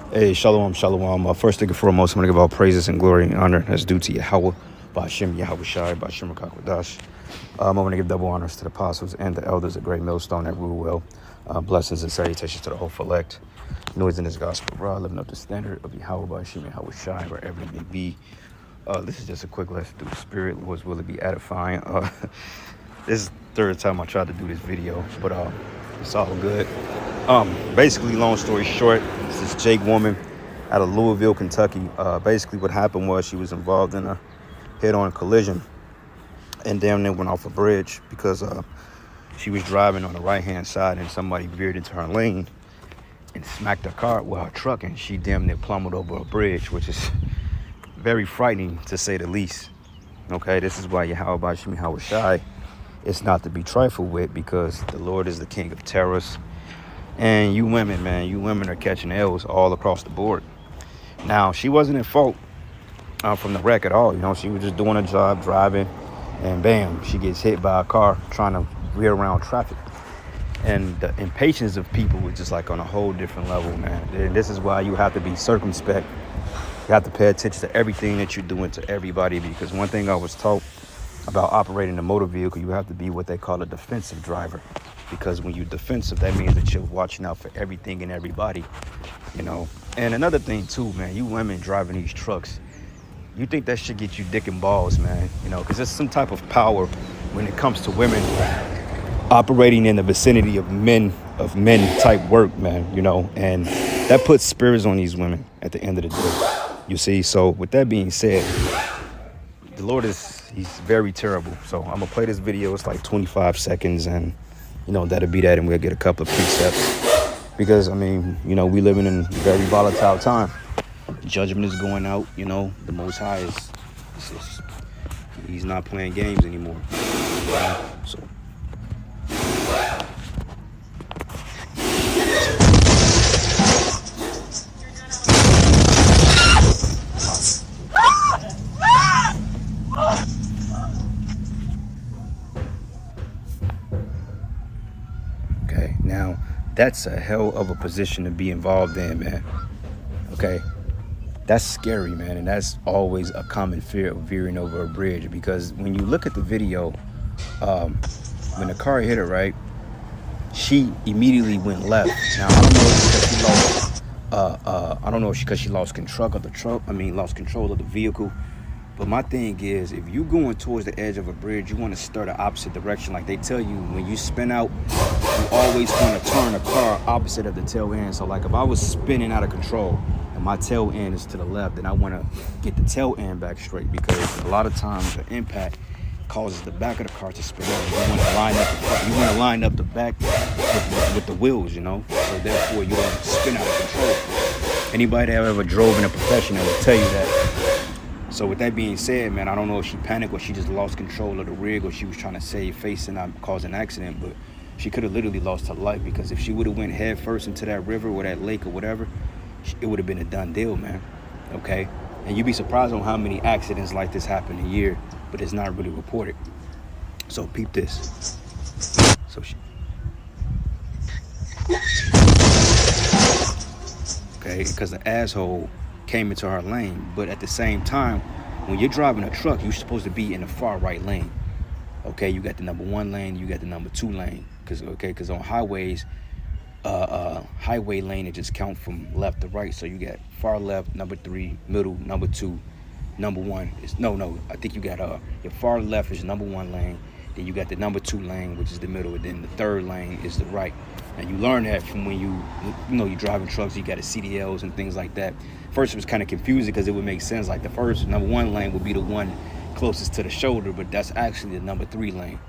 Hey, shalom, shalom. First thing and foremost, I'm going to give all praises and glory and honor that's due to Yahweh, Ba'ashem Yahweh Shai, Ba'ashem Rakakwadash. I'm going to give double honors to the apostles and the elders, a great millstone that rule well. Blessings and salutations to the whole elect. Noise in this gospel, bro. Living up the standard of Yahweh, Ba'ashem Yahweh Shai, wherever it may be. This is just a quick lesson through the spirit. Lord's will it be edifying. This is the third time I tried to do this video, but it's all good. Basically, long story short, this Jake woman out of Louisville, Kentucky. Basically, what happened was she was involved in a head-on collision and damn near went off a bridge because she was driving on the right-hand side and somebody veered into her lane and smacked her car with her truck, and she damn near plummeted over a bridge, which is very frightening to say the least. Okay, this is why Yahweh Ba'ashem Yahweh Shai is not to be trifled with, because the Lord is the king of terrors. And you women, man, you women are catching L's all across the board. Now, she wasn't at fault from the wreck at all. You know, she was just doing a job, driving, and bam, she gets hit by a car trying to veer around traffic. And the impatience of people is just like on a whole different level, man. And this is why you have to be circumspect. You have to pay attention to everything that you're doing to everybody, because one thing I was taught about operating a motor vehicle, you have to be what they call a defensive driver. Because when you're defensive, that means that you're watching out for everything and everybody, you know. And another thing too, man, you women driving these trucks, you think that should get you dick and balls, man, you know, because there's some type of power when it comes to women operating in the vicinity of men type work, man, you know, and that puts spirits on these women at the end of the day, you see. So with that being said, the Lord he's very terrible. So I'm gonna play this video. It's like 25 seconds, and you know, that'll be that, and we'll get a couple of precepts. Because, I mean, you know, we living in a very volatile time. Judgment is going out, you know. The Most High he's not playing games anymore. So. Now, that's a hell of a position to be involved in, man. Okay? That's scary, man. And that's always a common fear of veering over a bridge. Because when you look at the video, when the car hit her, right, she immediately went left. Now, I don't know if because she lost, I don't know if because she lost control of the truck. Lost control of the vehicle. But my thing is, if you're going towards the edge of a bridge, you want to start the opposite direction. Like they tell you, when you spin out, you always want to turn the car opposite of the tail end. So like if I was spinning out of control and my tail end is to the left, then I want to get the tail end back straight, because a lot of times the impact causes the back of the car to spin over. You want to line up the car. You want to line up the back with the wheels, you know. So therefore, you don't spin out of control. Anybody that ever drove in a professional will tell you that. So with that being said, man, I don't know if she panicked or she just lost control of the rig, or she was trying to save face and not cause an accident, but she could have literally lost her life, because if she would have went head first into that river or that lake or whatever, it would have been a done deal, man. Okay? And you'd be surprised on how many accidents like this happen a year, but it's not really reported. So peep this. So okay, because the asshole came into her lane, but at the same time, when you're driving a truck, you're supposed to be in the far right lane. Okay, you got the number 1 lane, you got the number 2 lane, because on highways, highway lane, it just count from left to right. So you got far left, number 3, middle, number 2, number 1 is no. I think you got your far left is number 1 lane, then you got the number 2 lane, which is the middle, and then the 3rd lane is the right. And you learn that from when you're driving trucks, you got the CDLs and things like that. First, it was kind of confusing because it would make sense. Like the first number 1 lane would be the one closest to the shoulder, but that's actually the number 3 lane.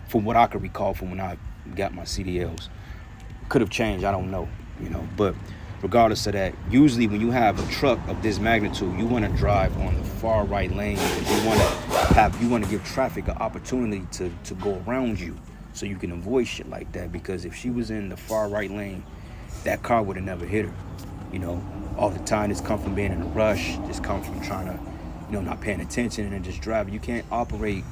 From what I could recall from when I got my CDLs. Could have changed, I don't know, you know. But regardless of that, usually when you have a truck of this magnitude, you want to drive on the far right lane, because you want to give traffic an opportunity to go around you, so you can avoid shit like that. Because if she was in the far right lane, that car would have never hit her. You know, all the time this come from being in a rush, this come from trying to, you know, not paying attention and then just driving. You can't operate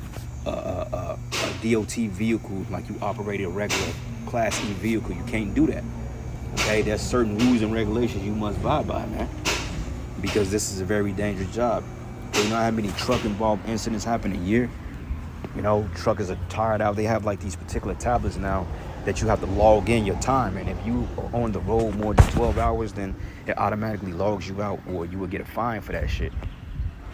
a DOT vehicle like you operate a regular Class E vehicle. You can't do that. Okay, there's certain rules and regulations you must abide by, man, because this is a very dangerous job. You know how many truck involved incidents happen a year? You know, truckers are tired out. They have like these particular tablets now that you have to log in your time, and if you are on the road more than 12 hours, then it automatically logs you out, or you will get a fine for that shit.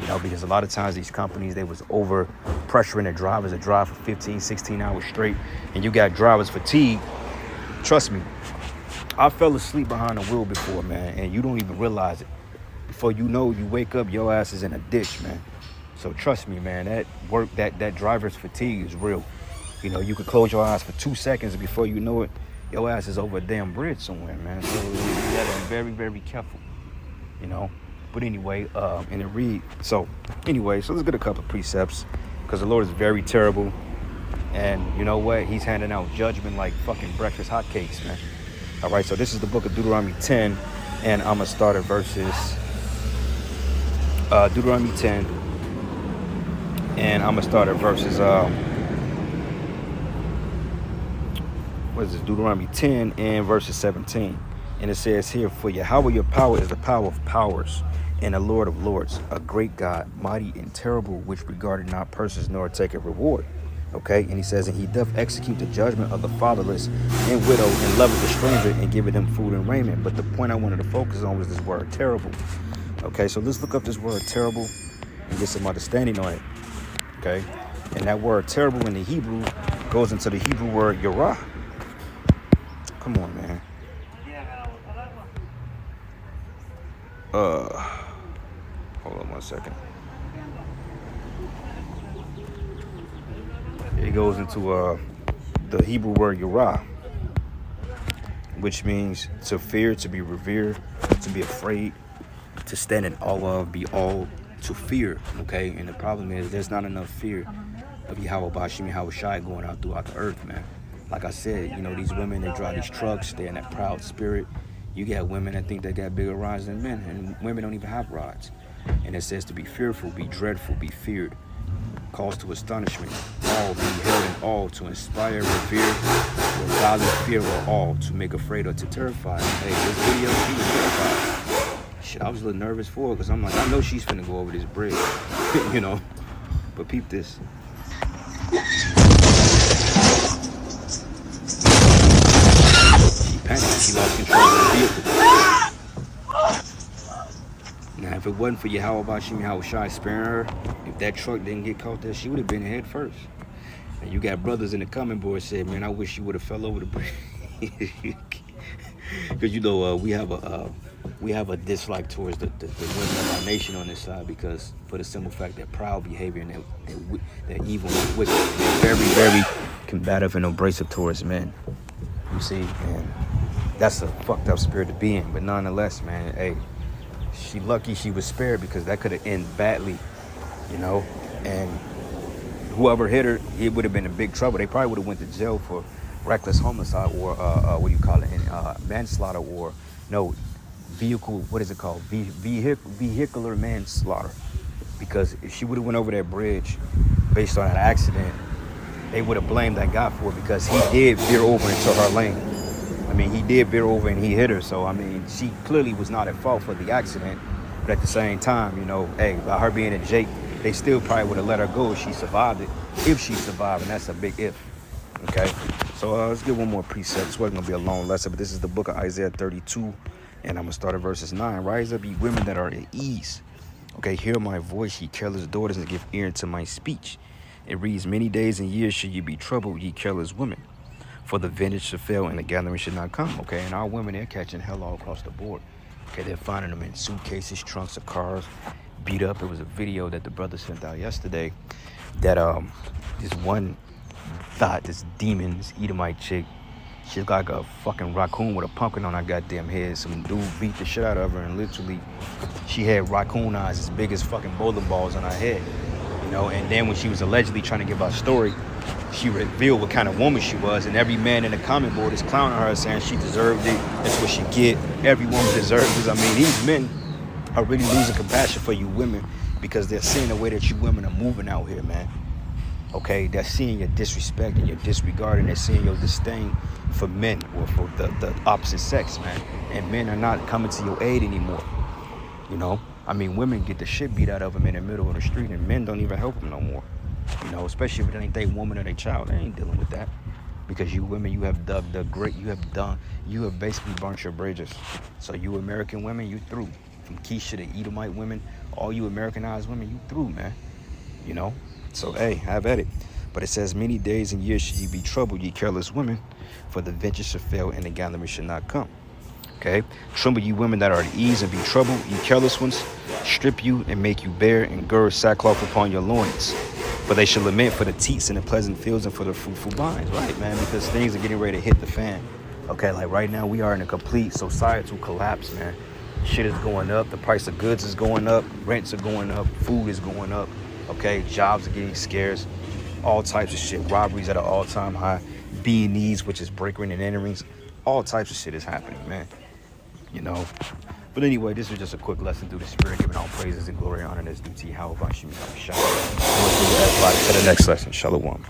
You know, because a lot of times these companies, they was over pressuring their drivers to drive for 15, 16 hours straight, and you got drivers fatigue. Trust me, I fell asleep behind the wheel before, man, and you don't even realize it. Before you know, you wake up, your ass is in a ditch, man. So trust me, man, that driver's fatigue is real. You know, you could close your eyes for 2 seconds, and before you know it, your ass is over a damn bridge somewhere, man. So you gotta be very, very careful, you know. But anyway, and it read. So anyway, so let's get a couple of precepts, because the Lord is very terrible, and you know what? He's handing out judgment like fucking breakfast hotcakes, man. All right, so this is the book of Deuteronomy 10, and I'm gonna start at verses Deuteronomy 10, and I'm gonna start at verses what is this? Deuteronomy 10 and verses 17. And it says here, for Yahweh your power is the power of powers, and the Lord of lords, a great God, mighty and terrible, which regarded not persons nor take a reward. Okay, and he says, and he doth execute the judgment of the fatherless and widow, and loveth the stranger, and giveth him food and raiment. But the point I wanted to focus on was this word terrible. Okay, so let's look up this word terrible and get some understanding on it. Okay, and that word terrible in the Hebrew goes into the Hebrew word yarah. Come on, man. Hold on 1 second. It goes into the Hebrew word yarah, which means to fear, to be revered, to be afraid, to stand in awe of, be all to fear. Okay, and the problem is there's not enough fear of Yahweh Bashim Yahweh Shai going out throughout the earth, man. Like I said, you know, these women, they drive these trucks, they're in that proud spirit. You got women that think they got bigger rods than men, and women don't even have rods. And it says to be fearful, be dreadful, be feared, calls to astonishment, all, be held in awe, to inspire, revere, with godly fear or awe, to make afraid or to terrify. Hey, this video, she was terrified. Shit, I was a little nervous for her, because I'm like, I know she's finna go over this bridge, you know, but peep this. Panicked. She lost control of the vehicle. Now, if it wasn't for Yahweh Bashim Yahweh Shai sparing her, if that truck didn't get caught there, she would have been head first. And you got brothers in the comment board said, man, I wish you would have fell over the bridge. Because, you know, we have a dislike towards the women of our nation on this side, because for the simple fact that proud behavior and that evil and wicked, they're very, very combative and abrasive towards men. You see, and that's a fucked up spirit to be in. But nonetheless, man, hey, she lucky she was spared, because that could have ended badly, you know. And whoever hit her, it would have been in big trouble. They probably would have went to jail for reckless homicide, or what do you call it, manslaughter, or no, vehicle. What is it called? Vehicular manslaughter. Because if she would have went over that bridge based on an accident, they would have blamed that guy for it, because he did veer over into her lane. I mean, he did veer over and he hit her. So, I mean, she clearly was not at fault for the accident. But at the same time, you know, hey, by her being a Jake, they still probably would have let her go if she survived it. If she survived, and that's a big if. Okay? So, let's get one more precept. This wasn't going to be a long lesson, but this is the book of Isaiah 32. And I'm going to start at verses 9. Rise up, ye women that are at ease. Okay, hear my voice, ye careless daughters, and give ear to my speech. It reads, many days and years should you be troubled, ye careless women. For the vintage should fail and the gathering should not come. Okay, and our women, they're catching hell all across the board. Okay, they're finding them in suitcases, trunks of cars, beat up. It was a video that the brother sent out yesterday that this one thought, this demon, this Edomite chick, she looked like a fucking raccoon with a pumpkin on her goddamn head. Some dude beat the shit out of her, and literally she had raccoon eyes as big as fucking bowling balls on her head. You know, and then when she was allegedly trying to give her story, she revealed what kind of woman she was, and every man in the comment board is clowning her, saying she deserved it. That's what she get. Every woman deserves it. I mean, these men are really losing compassion for you women, because they're seeing the way that you women are moving out here, man. Okay, they're seeing your disrespect and your disregard, and they're seeing your disdain for men or for the opposite sex, man. And men are not coming to your aid anymore. You know, I mean, women get the shit beat out of them in the middle of the street, and men don't even help them no more. You know, especially if it ain't their woman or their child, they ain't dealing with that. Because you women, you have you have basically burnt your bridges. So you American women, you through. From Keisha to Edomite women, all you Americanized women, you through, man. You know, so hey, have at it. But it says, many days and years should ye be troubled, ye careless women, for the venture shall fail and the gallantry should not come. Okay, tremble ye women that are at ease and be troubled, ye careless ones, strip you and make you bare and gird sackcloth upon your loins. For they shall lament for the teats in the pleasant fields and for the fruitful vines, right, man? Because things are getting ready to hit the fan. Okay, like right now we are in a complete societal collapse, man. Shit is going up, the price of goods is going up, rents are going up, food is going up, okay? Jobs are getting scarce, all types of shit. Robberies at an all-time high, B&Es, which is breaking and enterings, all types of shit is happening, man. You know? But anyway, this was just a quick lesson through the spirit, giving all praises and glory and honor that's due to Yahweh Bashim Yahushua. To the next lesson. Shalom.